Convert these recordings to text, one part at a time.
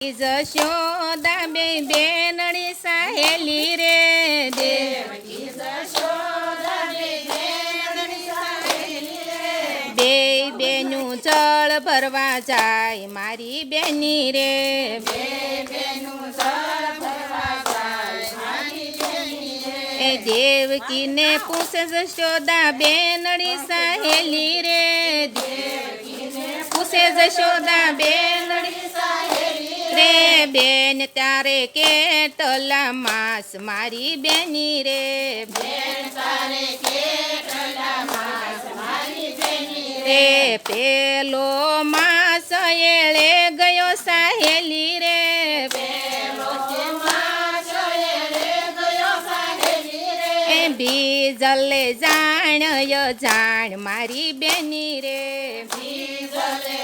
જશોદા બે બેનડી સહેલી રે દેવકી જશોદા બે બેનડી સહેલી રે બે બેનું જળ ભરવા જાય મારી બેની રે બે બેનું જળ ભરવા જાય મારી બેની રે એ દેવકીને પૂછે જશોદા બેનડી સહેલી રે દેવકીને પૂછે જશોદા બેનડી રે બેન તારે કેટલા માસ મારી બેની રે બેન તારે કેટલા માસ મારી બેની રે પેલો માસ એળે ગયો સહેલી રે પેલો માસ એળે ગયો સહેલી રે એ બીજલે જાણય જાણ મારી બેની રે બીજલે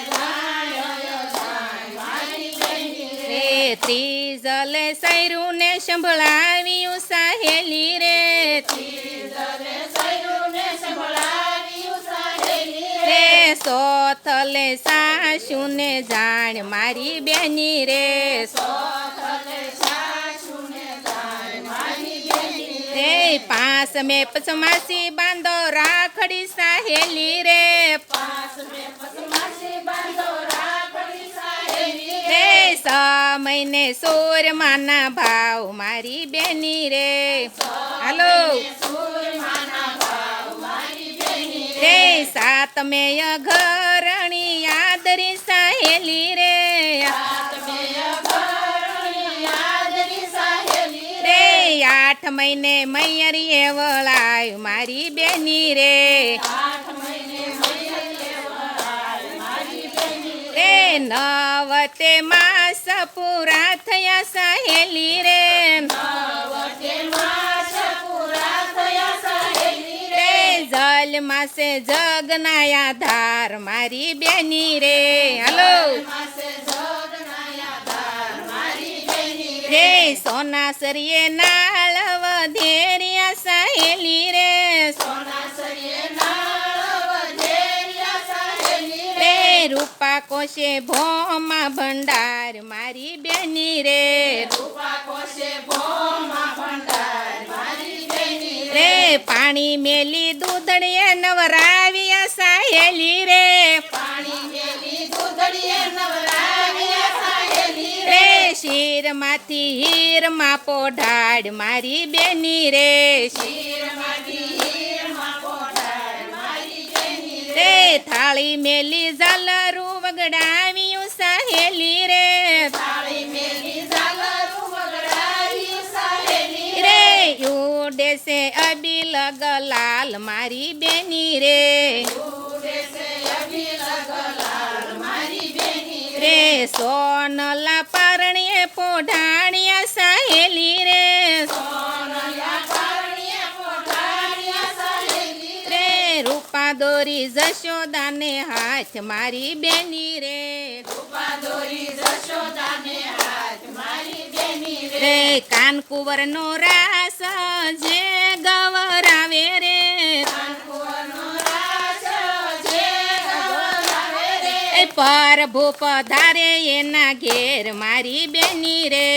ત્રીજલે સૈરું ને સંભળાવ્યું સહેલી રે ત્રીજલે સૈરું ને સંભળાવ્યું સહેલી રે સોથલે સાસુ ને જાણ મારી બેની રે સોથલે સાસુ ને જાણ મારી બેની રે પાંચ મે પચમાસી બાંધો રાખડી સહેલી રે પાંચ મે પચમાસી બાંધો રાખડી સહેલી રે મહિને સોર માના ભાવ મારી બેની રે હાલો રે સાત મે ઘરણી યાદરી સહેલી રે રે આઠ મહિને મૈયરી વળાય મારી બેની રે રે નવતે માસ પૂરા થયા સહેલી રે નવતે માસ પૂરા થયા સહેલી રે જલ માસે જગના આધાર મારી બેની રે હાલો રે સોના સરિયે નાળ વધેરિયા સહેલી રે સોના સરિયે રૂપા કોશે ભોમાં ભંડાર મારી બેની રે રૂપા કોશે ભોમાં ભંડાર મારી બેની રે પાણી મેલી દૂધડીએ નવરાવ્યા સહેલી રે પાણી મેલી દૂધડીએ નવરાવ્યા સહેલી રે શિરમાંથી હીરમાં પોઢાડ મારી બેની રે શિરમાંથી હીરમાં પોઢાડ મારી બેની રે થાળી મેલી ઝાલરું વગડાવ્યું સહેલી રે થાળી મેલી ઝાલરું વગડાવ્યું સહેલી રે ઉડે છે અબીલ ગલાલ મારી બેની રે ઉડે છે અબીલ ગલાલ મારી બેની રે સોનલા પરણીએ પોઢાણ્યા સહેલી રે સોનલા પરણીએ પોઢાણ્યા સહેલી રે રૂપા દોરી જશોદાને હાથ મારી બેની રે રૂપા દોરી જશોદાને હાથ મારી બેની રે કાનકુંવરનો રાસ જે ગવરાવે રે કાનકુંવરનો રાસ જે ગવરાવે રે પ્રભુ પધારે એના ઘેર મારી બેની રે